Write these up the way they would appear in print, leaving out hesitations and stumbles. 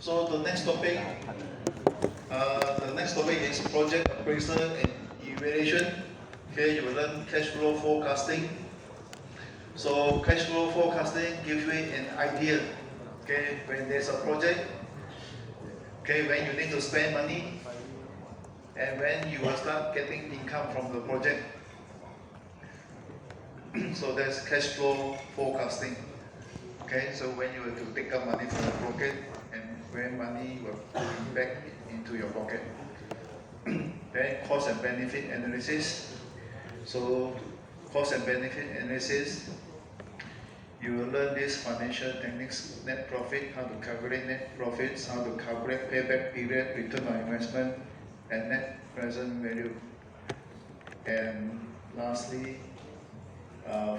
So the next topic is project appraisal and evaluation. Here you will learn cash flow forecasting. So cash flow forecasting gives you an idea, okay, when there's a project, okay, when you need to spend money, and when you will start getting income from the project. So that's cash flow forecasting. Okay, so when you have to take out money from your pocket and when money will come back into your pocket. Then cost and benefit analysis. So cost and benefit analysis, you will learn these financial techniques: net profit, how to calculate net profits, how to calculate payback period, return on investment, and net present value. And lastly,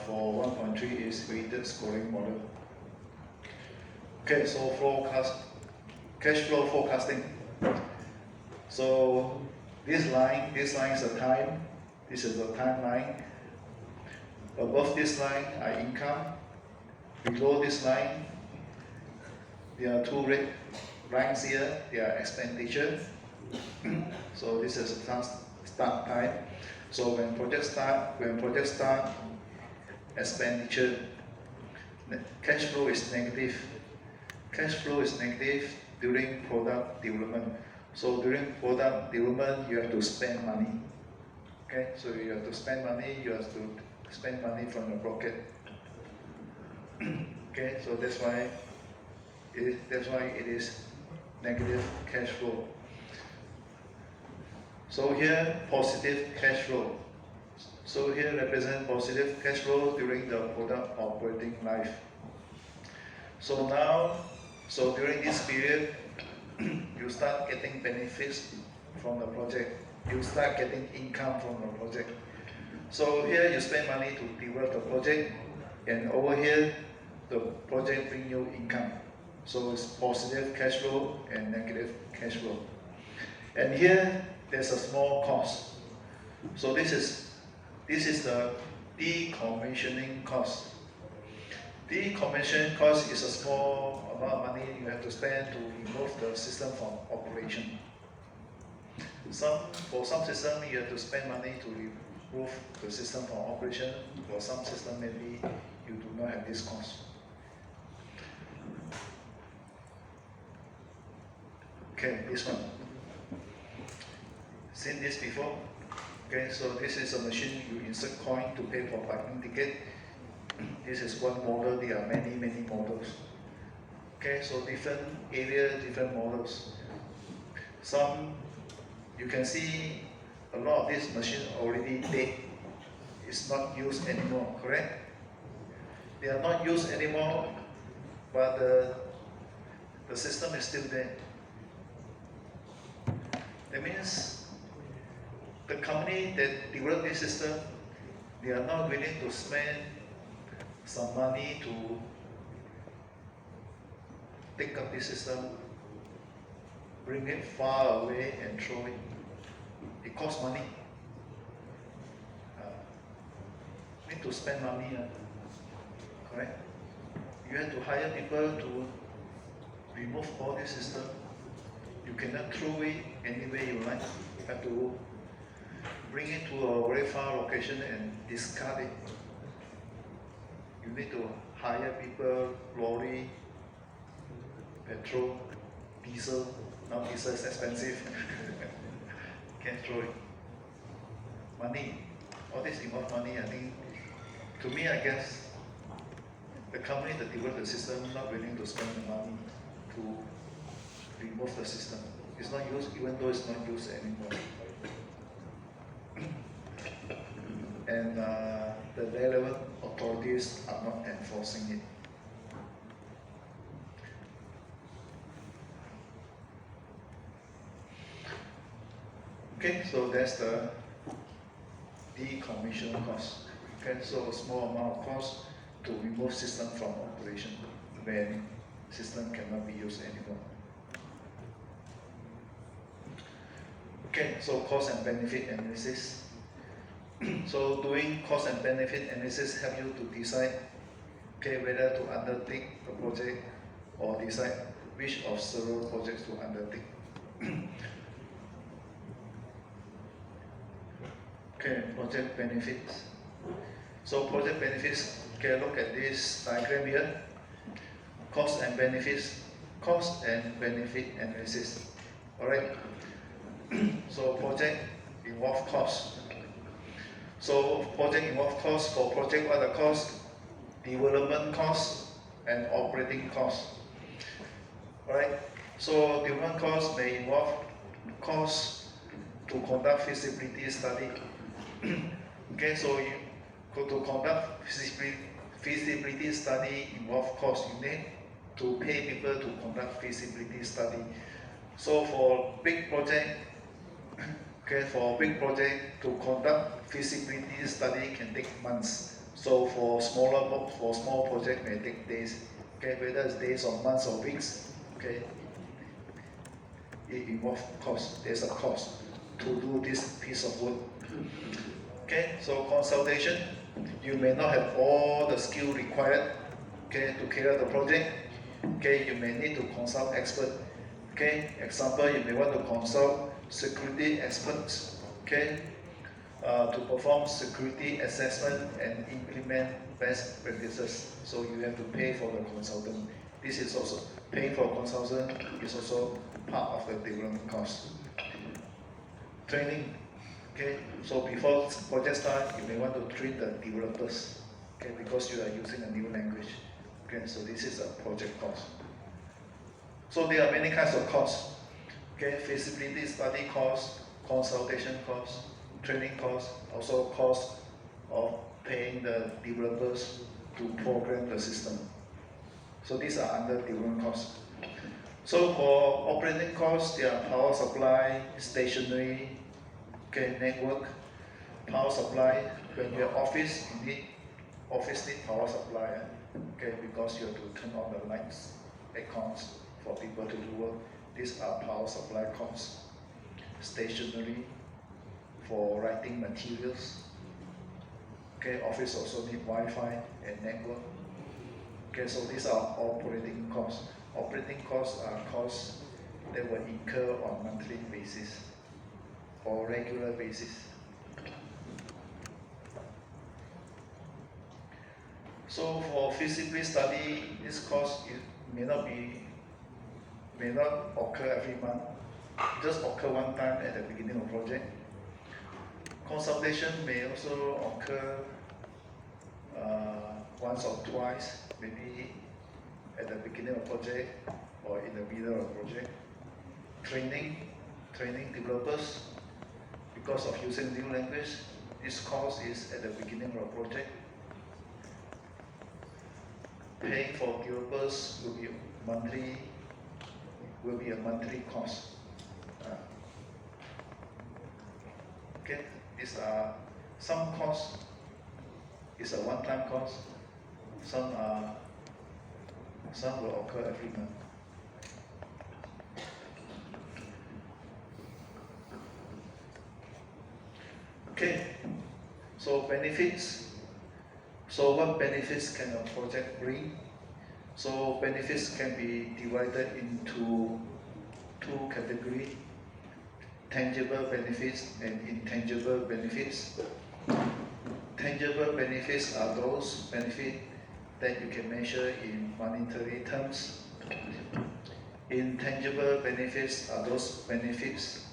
for 1.3 is weighted scoring model. Okay, so cash flow forecasting. So this line is the time. This is the timeline. Above this line are income. Below this line, there are two red lines here. They are expenditure. So this is the start time. So when project start, expenditure, cash flow is negative. Cash flow is negative during product development. So during product development, you have to spend money. Okay, so you have to spend money. You have to spend money from your pocket. Okay, so that's why it is negative cash flow. So here positive cash flow. So here represent positive cash flow during the product operating life. So now, during this period, you start getting benefits from the project. You start getting income from the project. So here you spend money to develop the project, and over here, the project bring you income. So it's positive cash flow and negative cash flow. And here, there's a small cost. So this is the decommissioning cost. Decommissioning cost is a small amount of money you have to spend to remove the system from operation. For some system, you have to spend money to remove the system from operation. For some system, maybe you do not have this cost. Okay, this one. Seen this before? Okay, so this is a machine you insert coin to pay for parking ticket. This is one model. There are many models. Okay, so different area, different models. Some you can see a lot of this machine already dead. It's not used anymore. Correct? They are not used anymore, but the system is still there. That means the company that developed this system, they are not willing to spend some money to take up this system, bring it far away and throw it. It costs money. Need to spend money, correct? You have to hire people to remove all this system. You cannot throw it anywhere you like. You have to bring it to a very far location and discard it. You need to hire people, lorry, petrol, diesel. Now diesel is expensive. Can't throw it. Money. All this involves money. I think, to me, I guess, the company that developed the system not willing to spend the money to remove the system. It's not used, even though it's not used anymore. And the relevant authorities are not enforcing it. Okay, so that's the decommission cost. Okay, so a small amount of cost to remove system from operation when system cannot be used anymore. Okay, so cost and benefit analysis. So doing cost and benefit analysis help you to decide, okay, whether to undertake the project or decide which of several projects to undertake. Okay, project benefits. So project benefits, okay, look at this diagram here. Cost and benefits, cost and benefit analysis. Alright. So project involve cost. So project involve cost. For project, what are the costs? Development cost and operating cost. Alright. So development cost may involve cost to conduct feasibility study. Okay, so you go to conduct feasibility study involve cost. You need to pay people to conduct feasibility study. So for big project, okay, for big project to conduct feasibility study can take months. So for small project may take days. Okay, whether it's days or months or weeks. Okay, it involves cost. There's a cost to do this piece of work. Okay, so consultation, you may not have all the skill required, okay, to carry out the project. Okay, you may need to consult expert. Okay, example, you may want to consult security experts, okay, to perform security assessment and implement best practices. So you have to pay for the consultant. This is also paying for consultant is also part of the development cost. Training, okay, so before project start, you may want to train the developers, okay, because you are using a new language. Okay, so this is a project cost. So there are many kinds of costs. Okay, feasibility study cost, consultation cost, training cost, also cost of paying the developers to program the system. So these are under development costs. So for operating costs, there are power supply, stationery, okay, network, power supply. When you have office, you need power supply, okay, because you have to turn on the lights, aircons for people to do work. These are power supply costs. Stationery for writing materials. Okay, office also need Wi-Fi and network. Okay, so these are operating costs. Operating costs are costs that will incur on monthly basis or regular basis. So for feasibility study, this cost may not occur every month. Just occur one time at the beginning of project. Consultation may also occur once or twice, maybe at the beginning of project or in the middle of project. Training developers because of using new language. This cost is at the beginning of a project. Paying for developers will be a monthly cost. Okay, these are some costs. It's a one-time cost. Some will occur every month. Okay, so benefits. So what benefits can a project bring? So benefits can be divided into two categories: tangible benefits and intangible benefits. Tangible benefits are those benefits that you can measure in monetary terms. Intangible benefits are those benefits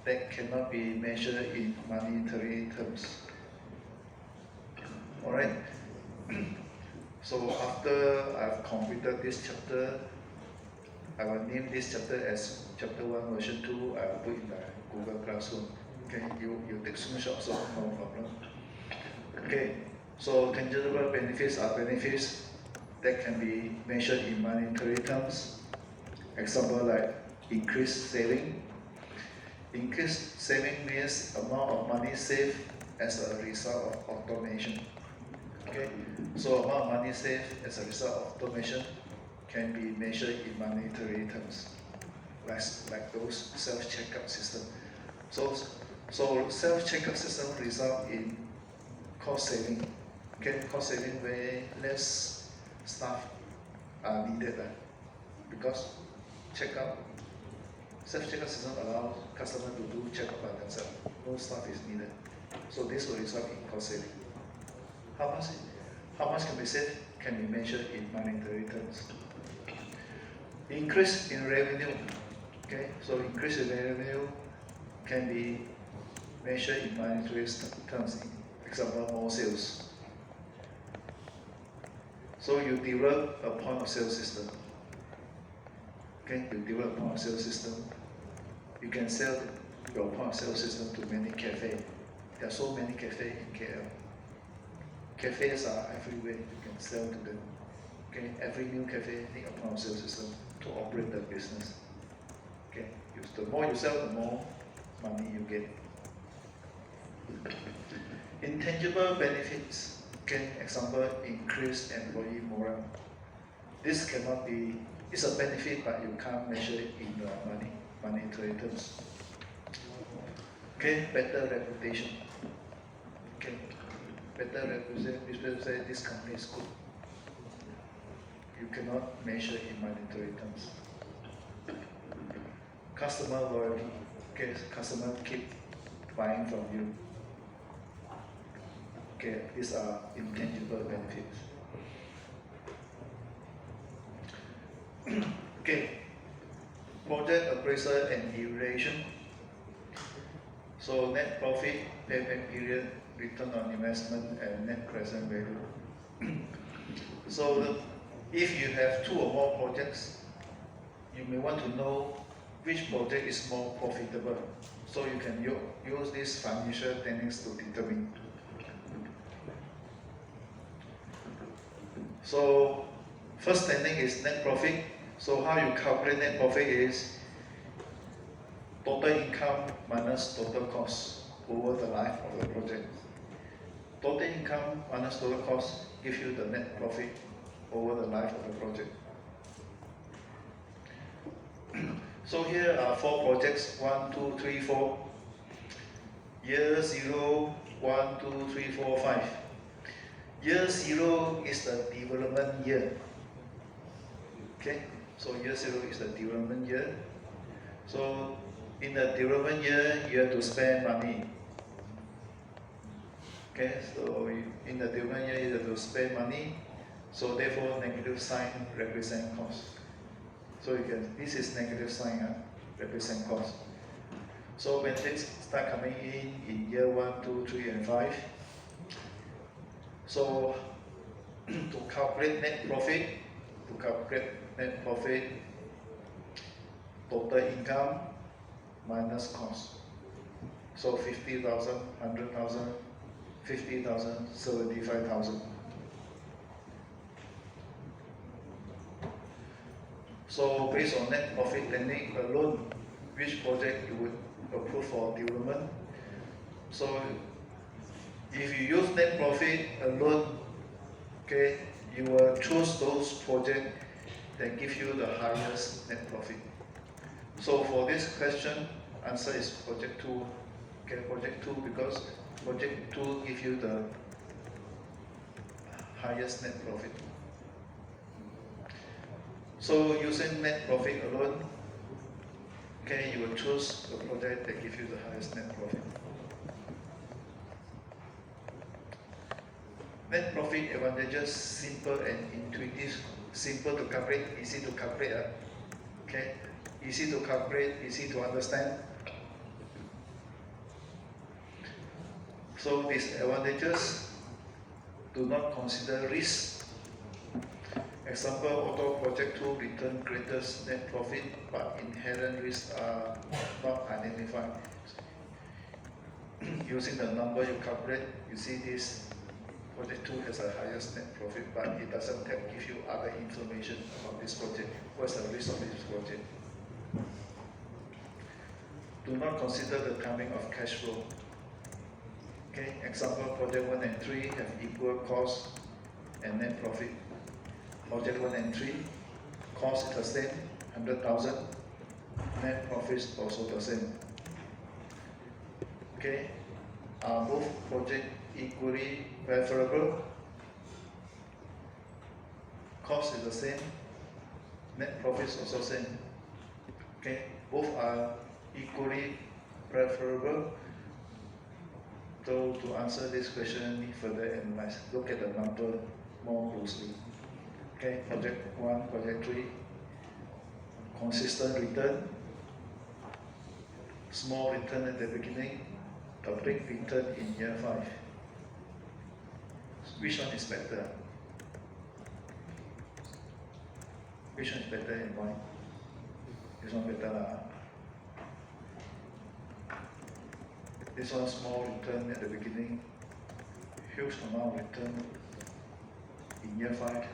that cannot be measured in monetary terms. Alright, so after I've completed this chapter, I will name this chapter as chapter 1 version 2. I will put in the Google Classroom. Okay, you take screenshot, so no problem. Okay, so tangible benefits are benefits that can be measured in monetary terms. Example like increased saving. Increased saving means amount of money saved as a result of automation. Okay, so amount of money saved as a result of automation can be measured in monetary terms, like those self-checkout system. So self-checkout system result in cost saving. Okay, cost saving where less staff are needed because checkout. Self-checkout system allows customers to do checkout by themselves. No staff is needed. So this will result in cost saving. How much can be saved can be measured in monetary terms. Increase in revenue. Okay, so increase in revenue can be measured in monetary terms. Example, more sales. So you develop a point of sale system. Okay, you develop a point of sale system. You can sell your point of sale system to many cafes. There are so many cafes in KL. Cafes are everywhere. You can sell to them. Okay, every new cafe needs a point of sale system to operate the business. Okay, the more you sell, the more money you get. Intangible benefits. Okay, example, increased employee morale. This cannot be, it's a benefit, but you can't measure it in monetary terms. Okay, better reputation. Okay, better reputation, people say this company is good. You cannot measure in monetary terms. Customer loyalty. Okay, customer keep buying from you. Okay, these are intangible benefits. Okay, project appraisal and evaluation. So net profit, payback period, return on investment, and net present value. So if you have 2 or more projects, you may want to know which project is more profitable. So you can use these financial techniques to determine. So first technique is net profit. So how you calculate net profit is total income minus total cost over the life of the project. Total income minus total cost gives you the net profit over the life of the project. So here are 4 projects, 1, 2, 3, 4. Year 0, 1, 2, 3, 4, 5. Year 0 is the development year. Okay, so year 0 is the development year. So in the development year, you have to spend money. Okay, so in the development year, you have to spend money. So therefore, negative sign represent cost. So you can, this is negative sign, represent cost. So when things start coming in year 1, 2, 3, and 5, so to calculate net profit, total income minus cost. So 50,000, 100,000, 50,000, 75,000. So based on net profit technique alone, which project you would approve for development? So if you use net profit alone, okay, you will choose those projects that give you the highest net profit. So for this question, answer is project 2. Okay, project 2 because project 2 gives you the highest net profit. So using net profit alone, okay, you will choose the project that gives you the highest net profit. Net profit advantages, simple and intuitive. Simple to calculate, easy to calculate. Okay, easy to calculate, easy to understand. So these advantages do not consider risk. Example, auto project 2 return greatest net profit, but inherent risks are not identified. Using the number you calculate, you see this project 2 has the highest net profit, but it doesn't give you other information about this project. What's the risk of this project? Do not consider the timing of cash flow. Okay, example, project 1 and 3 have equal cost and net profit. Project 1 and 3, cost is the same, 100,000, net profit is also the same. Okay, are both projects equally preferable? Cost is the same, net profit is also same. Okay, both are equally preferable. So to answer this question, need further analyze. Look at the number more closely. Okay, project 1, project 3, consistent return, small return at the beginning, a big return in year 5. Which one is better? Which one is better and why? This one better. This one small return at the beginning, huge amount of return in year 5.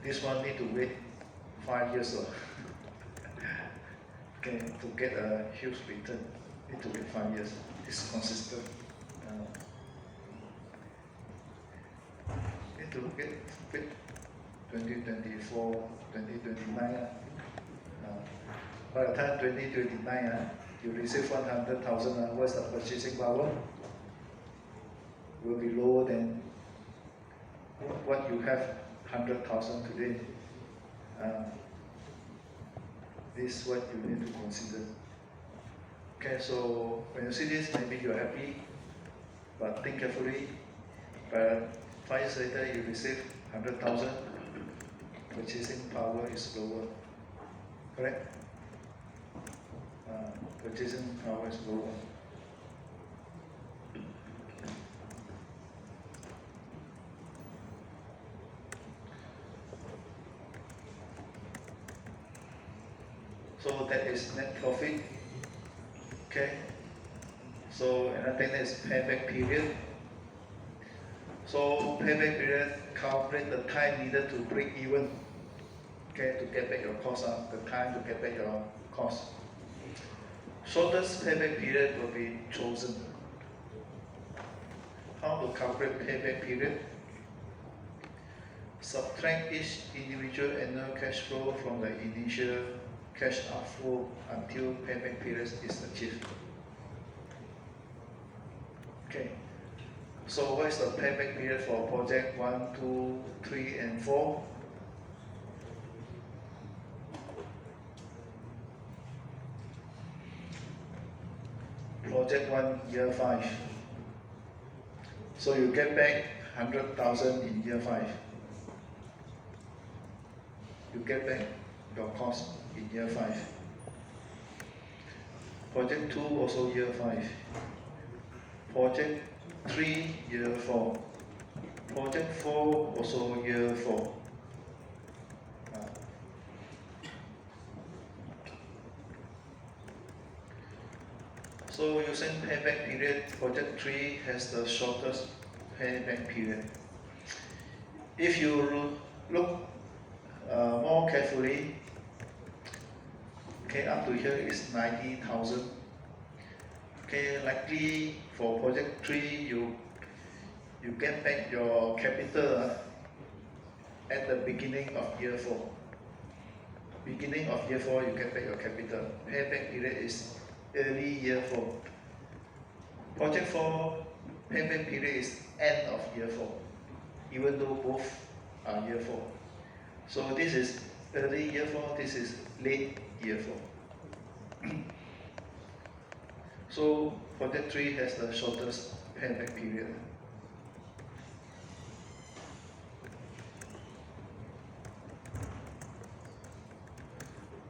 This one need to wait 5 years okay, to get a huge return. Need to wait 5 years. It's consistent. Need to get 2024, 2029. By the time 2029, you receive 100,000. What's the purchasing power? Will be lower than what you have 100,000 today. This is what you need to consider. Okay, so when you see this, maybe you're happy, but think carefully. But 5 years later, you receive 100,000. Purchasing power is lower. Correct? Purchasing power is lower. So that is net profit. Okay. So another thing is payback period. So payback period calculate the time needed to break even. Okay, to get back your cost, the time to get back your cost. Shortest payback period will be chosen. How to calculate payback period? Subtract each individual annual cash flow from the initial cash outflow until payback period is achieved. Okay. So what is the payback period for project 1, 2, 3, and 4? Project 1, year 5. So you get back 100,000 in year 5. You get back your cost in year 5. Project 2, also year 5. Project 3, year 4. Project 4, also year 4. So using payback period, project 3 has the shortest payback period. If you look more carefully, okay, up to here is 90,000. Okay, likely for project 3, you get back your capital at the beginning of year 4. Beginning of year 4, you get back your capital. Payback period is early year 4. Project 4, payback period is end of year 4, even though both are year 4. So this is early year 4, this is late year 4. So project 3 has the shortest payback period.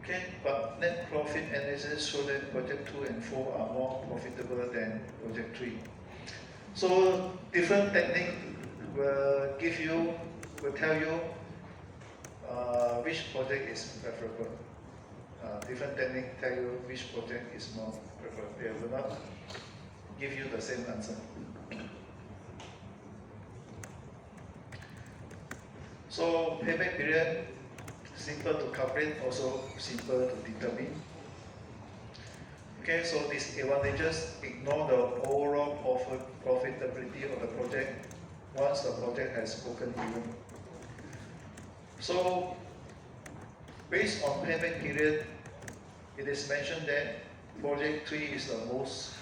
Okay, but net profit analysis show that project 2 and 4 are more profitable than project 3. So different technique will tell you which project is preferable. Different technique tell you which project is more preferable. They will not give you the same answer. So payback period, simple to calculate, also simple to determine. Okay, so these advantages ignore the overall profitability of the project once the project has broken even. So, based on payback period, it is mentioned that project 3 is the most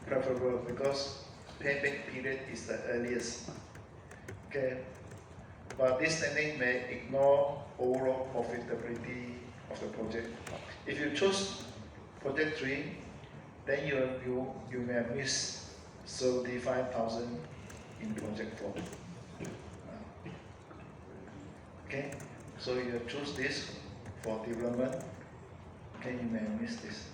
preferable because payback period is the earliest. Okay, but this technique may ignore overall profitability of the project. If you choose project 3, then you may miss 75,000 in project 4. Okay, so you choose this for development, okay, you may miss this.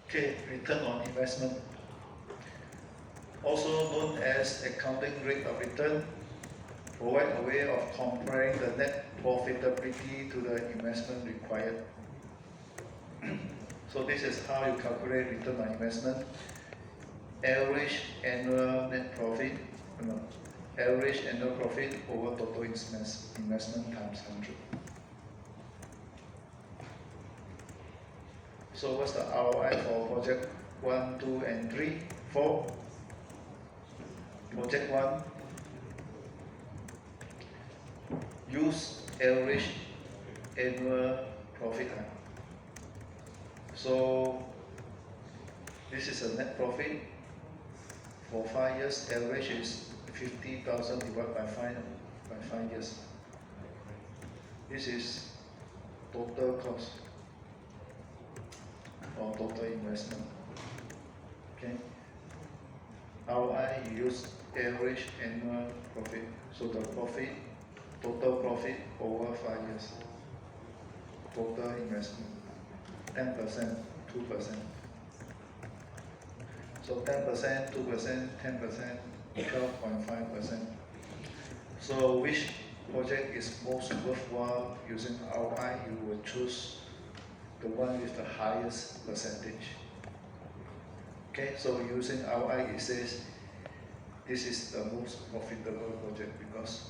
Okay, return on investment, also known as accounting rate of return, provide a way of comparing the net profitability to the investment required. So this is how you calculate return on investment. Average annual net profit, average annual profit over total investment times 100. So what's the ROI for project 1, 2, and 3, 4? Project 1, use average annual profit. So this is a net profit for 5 years. Average is 50,000 divided by 5 years. This is total cost or total investment. Okay. ROI, you use average annual profit. So the profit, total profit over 5 years. Total investment, 10%, 2%. So 10%, 2%, 10%, 12.5%. So which project is most worthwhile using ROI? You will choose the one with the highest percentage. Okay, so using ROI, it says this is the most profitable project because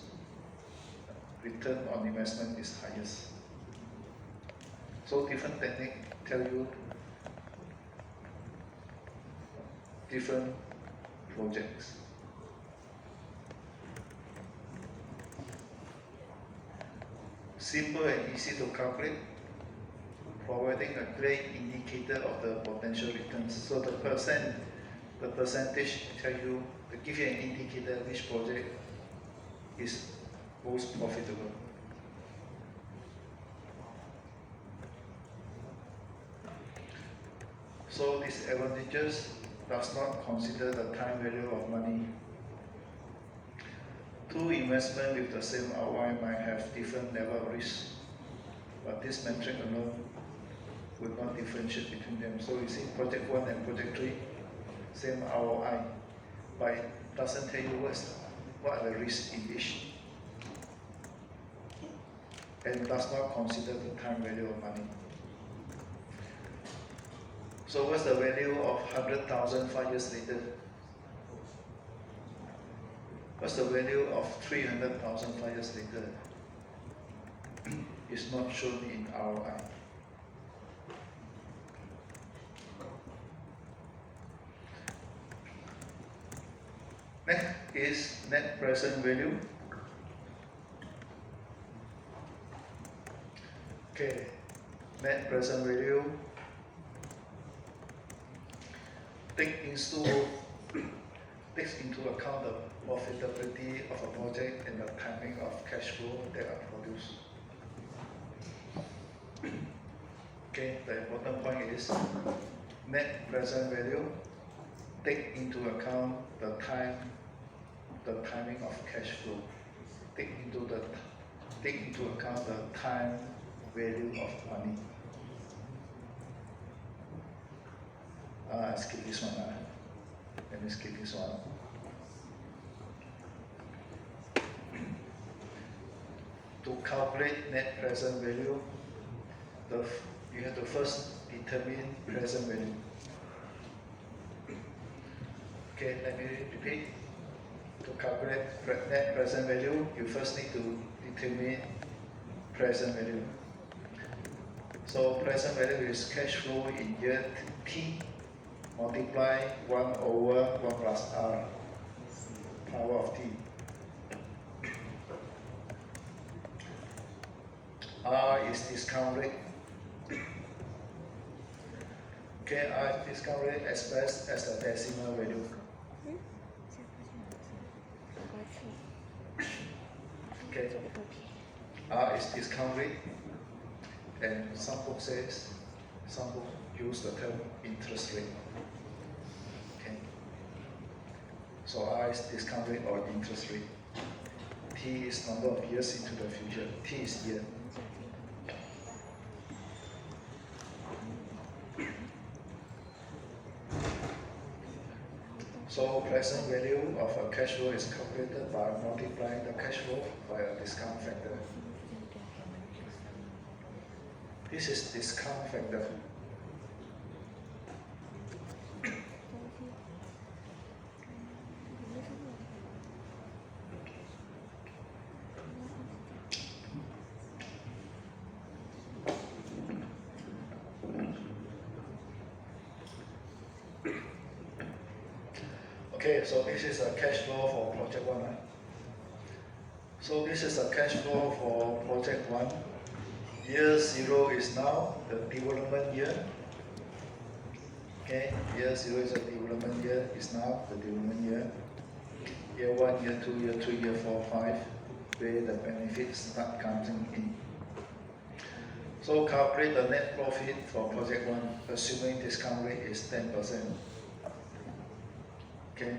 return on investment is highest. So different technique tell you different projects. Simple and easy to calculate, providing a great indicator of the potential returns. So the percentage tell you, to give you an indicator which project is most profitable. So these advantages does not consider the time value of money. Two investments with the same ROI might have different level of risk, but this metric alone will not differentiate between them. So you see project 1 and project 3, same ROI, but it doesn't tell you what are the risks in each, and does not consider the time value of money. So what's the value of 100,000 5 years later? What's the value of 300,000 5 years later? It's not shown in ROI. Next is net present value. Okay, net present value takes into account the profitability of a project and the timing of cash flow that are produced. Okay, the important point is net present value take into account the timing of cash flow. Take into account the time value of money. I skip this one. Let me skip this one. To calculate net present value, you have to first determine present value. Okay, let me repeat. To calculate net present value, you first need to determine present value. So present value is cash flow in year T multiply 1 over 1 plus R power of T. R is discount rate. Okay, R is discount rate expressed as the decimal value. Okay. R is discount rate, and some book use the term interest rate. Okay. So R is discount rate or interest rate. T is number of years into the future. T is year. So present value of a cash flow is calculated by multiplying the cash flow by a discount factor. This is discount factor. Okay, so this is a cash flow for project 1. So this is a cash flow for project 1. Year 0 is now the development year. Okay, year 0 is a development year, is now the development year. Year 1, year 2, year 3, year 4, 5, where the benefits start coming in. So calculate the net profit for project 1, assuming discount rate is 10%. Okay,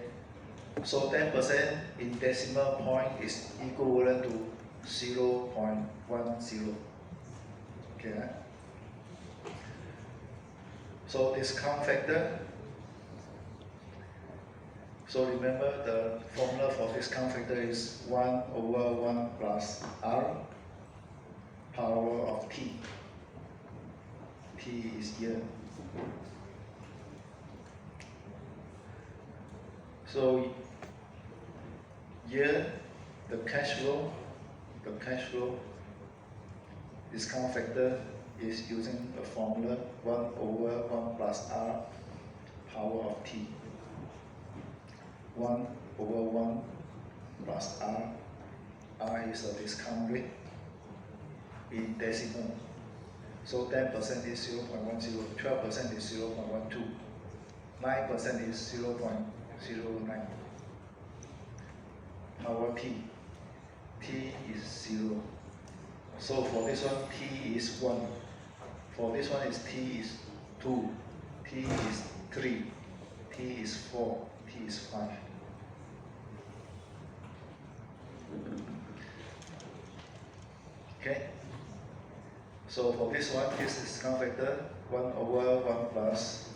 so 10% in decimal point is equivalent to 0.10. Okay. So discount factor. So remember the formula for discount factor is 1 over 1 plus R power of T. T is year. So here the cash flow discount factor is using a formula 1 over 1 plus R power of T. 1 over 1 plus R. R is a discount rate in decimal. So 10% is 0.10, 12% is 0.12, 9% is 0.09. Power T. T is 0. So for this one, T is 1. For this one, T is 2. T is 3. T is 4. T is 5. Okay. So for this one, this discount factor 1 over 1 plus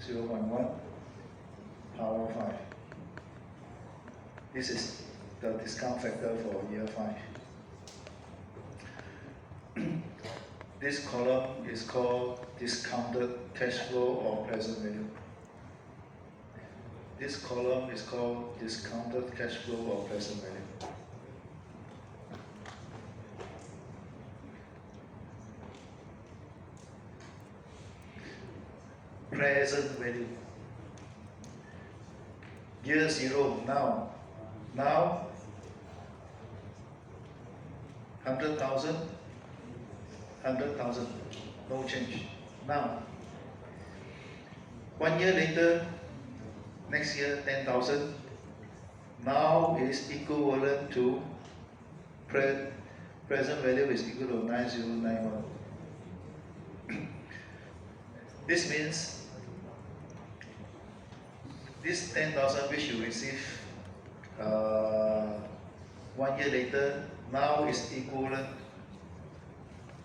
0.1 power 5. This is the discount factor for year 5. This column is called discounted cash flow or present value. This column is called discounted cash flow or present value. Present value. Year 0 now. Now 100,000, no change. Now 1 year later, next year 10,000. Now is equivalent to present value is equal to 9091. This means this 10,000 which you receive 1 year later now is equivalent.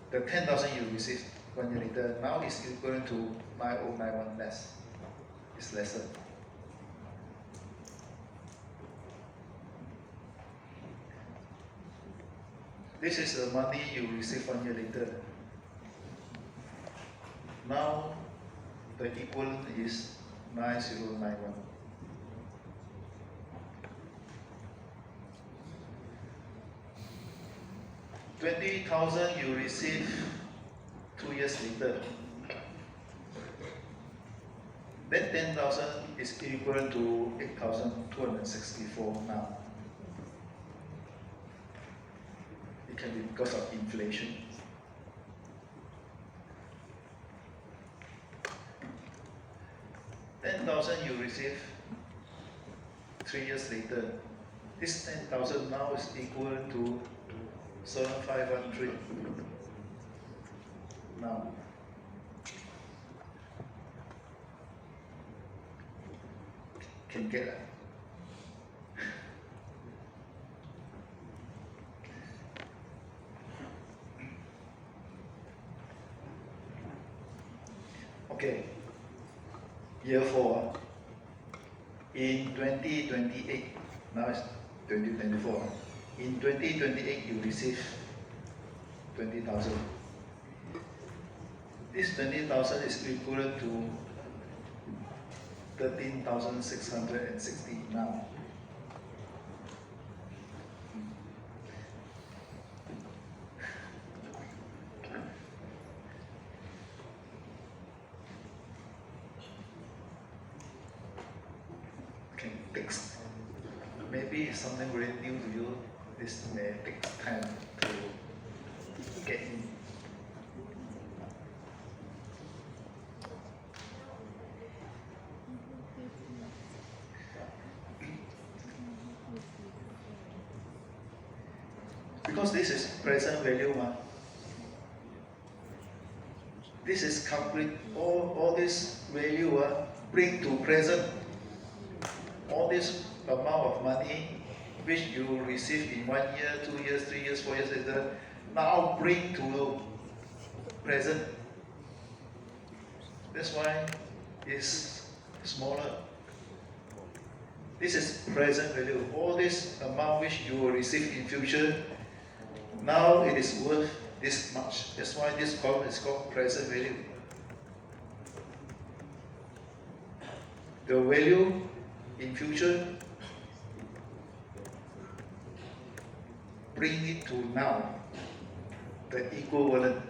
The 10,000 you received 1 year later now is equivalent to 9091 less. It's lesser. This is the money you receive 1 year later. Now the equivalent is 9091. $20,000 you receive 2 years later. Then 10,000 is equal to 8,264 now. It can be because of inflation. $10,000 you receive 3 years later. This 10,000 now is equal to 7513. Now, can get it. Okay, year 4. In 2028, now it's 2024. In 2028, you receive 20,000. This 20,000 is equivalent to 13,660 now. Okay, takes maybe something very new to you. This may take time to get in. Because this is present value, this is complete, all this value bring to present. All this amount of money which you receive in 1 year, 2 years, 3 years, 4 years later, now bring to present. That's why it's smaller. This is present value. All this amount which you will receive in future, now it is worth this much. That's why this column is called present value. The value in future, bring it to now, the equivalent.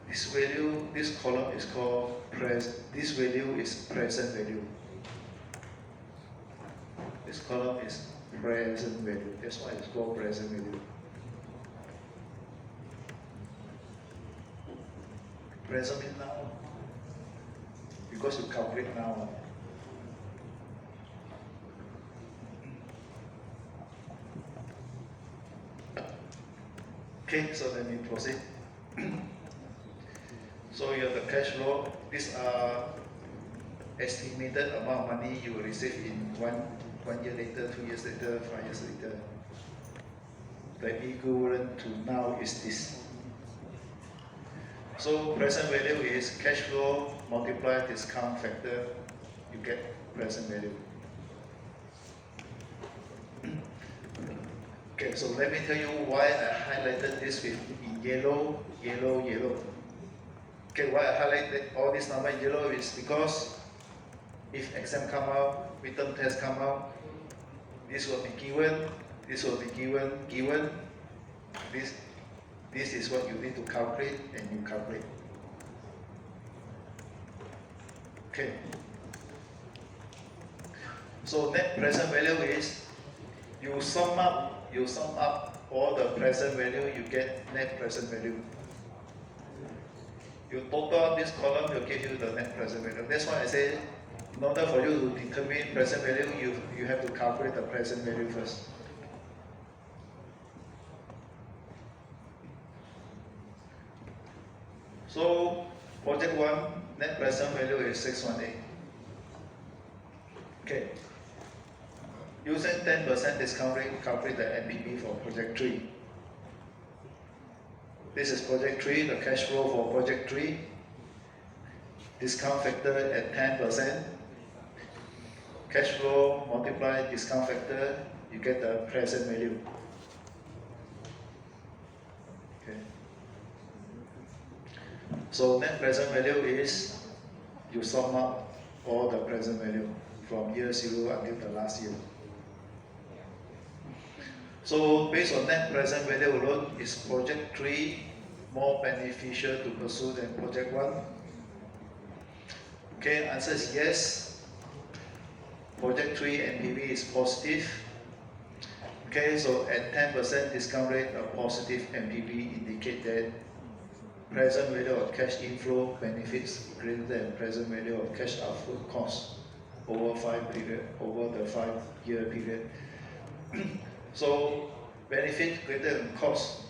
This value, this column is called this value is present value. This column is present value. That's why it's called present value. Present means now, because you calculate now. Okay, so let me proceed. So you have the cash flow. These are estimated amount of money you will receive in one year later, 2 years later, 5 years later. The equivalent to now is this. So present value is cash flow multiplied discount factor, you get present value. Okay, so let me tell you why I highlighted this in yellow, yellow, yellow. Okay, why I highlighted all this number in yellow is because if exam come out, midterm test come out, this will be given, this will be given, this is what you need to calculate, and you calculate. Okay. So net present value is you sum up all the present value, you get net present value. You total this column, will give you the net present value. That's why I say, in order for you to determine present value, you have to calculate the present value first. So project 1, net present value is 618. Okay. Using 10% discount rate, calculate the NPV for project 3. This is project 3, the cash flow for project 3. Discount factor at 10%. Cash flow multiply discount factor, you get the present value. Okay. So net present value is you sum up all the present value from year 0 until the last year. So based on net present value alone, is project 3 more beneficial to pursue than project 1? Okay, answer is yes. Project 3 NPV is positive. Okay, so at 10% discount rate, a positive NPV indicate that present value of cash inflow benefits greater than present value of cash outflow cost. over the 5-year period. So benefit greater than cost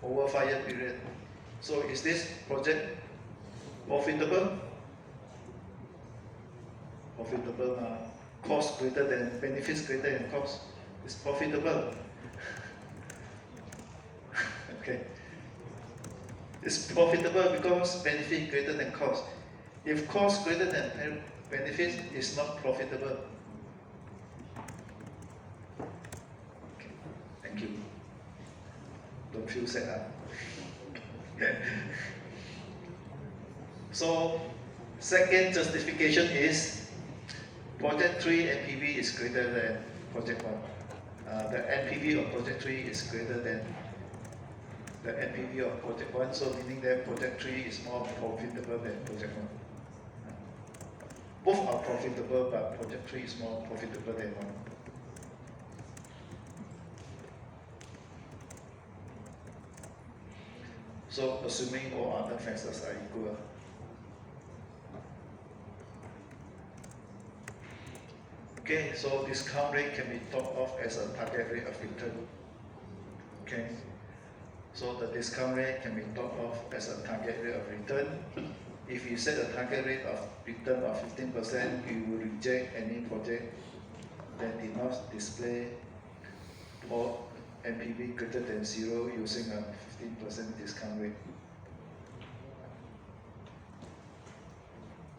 over 5-year period. So is this project profitable? Profitable. Cost greater than benefits greater than cost. It's profitable. Okay. It's profitable because benefit greater than cost. If cost greater than benefits, it's not profitable. Okay. Thank you. Don't feel sad. So, second justification is project 3 NPV is greater than project 1. The NPV of project 3 is greater than the NPV of project 1, so meaning that project 3 is more profitable than project 1. Both are profitable, but project 3 is more profitable than 1. So assuming all other factors are equal. Okay, so discount rate can be thought of as a target rate of return. Okay, so the discount rate can be thought of as a target rate of return. If you set a target rate of return of 15%, you will reject any project that did not display or NPV greater than 0 using a 15% discount rate.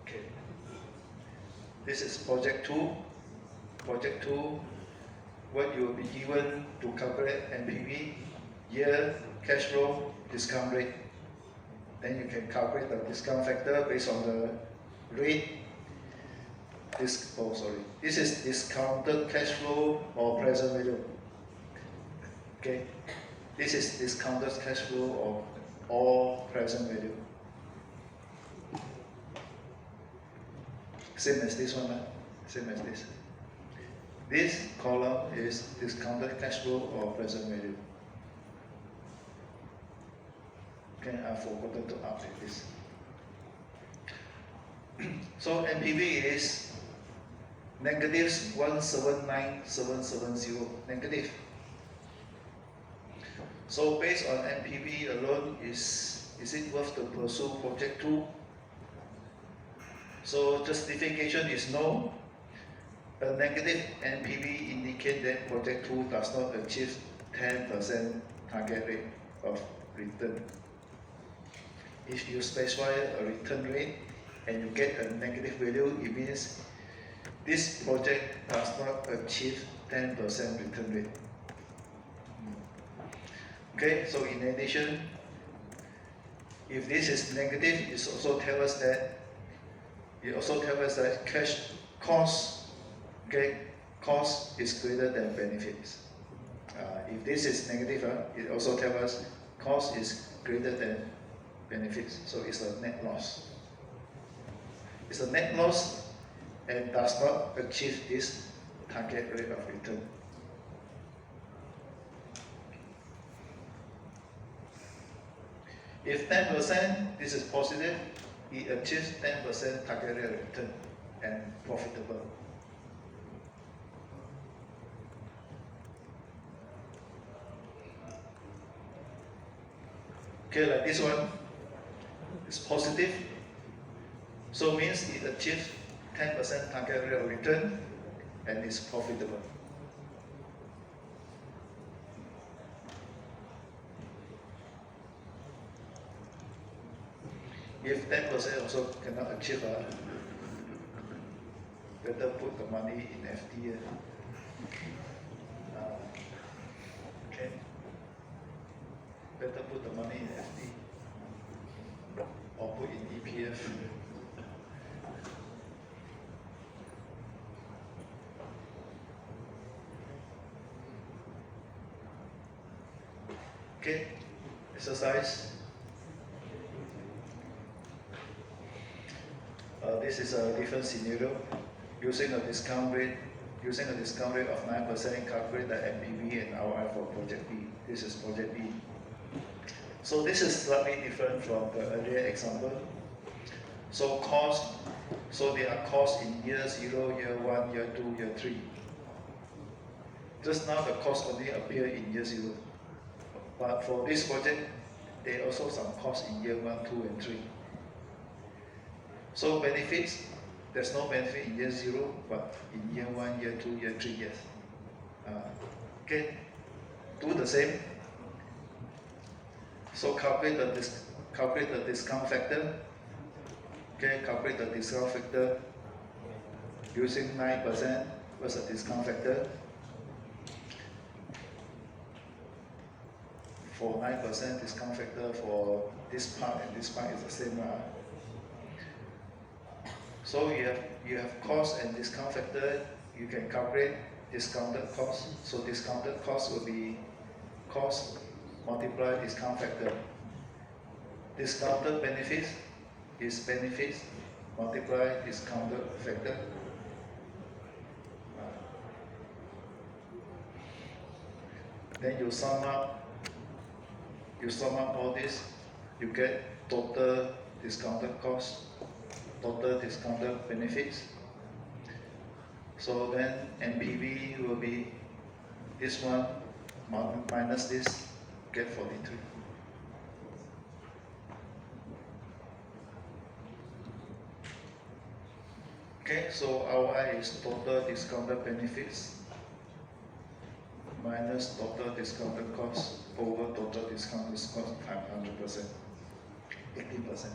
Okay, this is project 2. Project 2, what you will be given to calculate NPV, year, cash flow, discount rate. Then you can calculate the discount factor based on the rate. This is discounted cash flow or present value. Okay, this is discounted cash flow or present value. Same as this one, same as this. This column is discounted cash flow or present value. Okay, I forgot to update this. So NPV is negative 179,770 negative. So based on NPV alone, is it worth to pursue project 2? So justification is no. A negative NPV indicates that project 2 does not achieve 10% target rate of return. If you specify a return rate and you get a negative value, it means this project does not achieve 10% return rate. Okay, so in addition, if this is negative, it also tells us that cash cost, cost is greater than benefits. If this is negative, it also tells us cost is greater than benefits, so it's a net loss. It's a net loss and does not achieve this target rate of return. If 10%, this is positive, it achieves 10% target rate of return and profitable. Okay, like this one is positive, so means it achieves 10% target rate of return and is profitable. If 10% also cannot achieve, better put the money in FD. Okay. Better put the money in FD or put in EPF. Okay, exercise. This is a different scenario. Using a discount rate of 9%, calculate the NPV and ROI for project B. This is project B. So this is slightly different from the earlier example. So cost So there are costs in year 0, year 1, year 2, year 3. Just now the cost only appear in year 0. But for this project, there are also some costs in year 1, 2, and 3. So benefits, there's no benefit in year 0, but in year 1, year 2, year 3, yes. Okay, do the same. So calculate the discount factor. Okay, calculate the discount factor using 9%. What's the discount factor? For 9% discount factor for this part and this part is the same. So you have cost and discount factor. You can calculate discounted cost. So discounted cost will be cost multiply discount factor. Discounted benefits is benefits multiply discounted factor. Then you sum up all this, you get total discounted cost, total discounted benefits. So then NPV will be this one minus this, get 43. Okay, so ROI is total discounted benefits minus total discounted cost over total discounted cost 500%, 80%.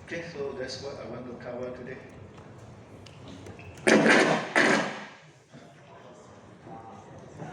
Okay, so that's what I want to cover today.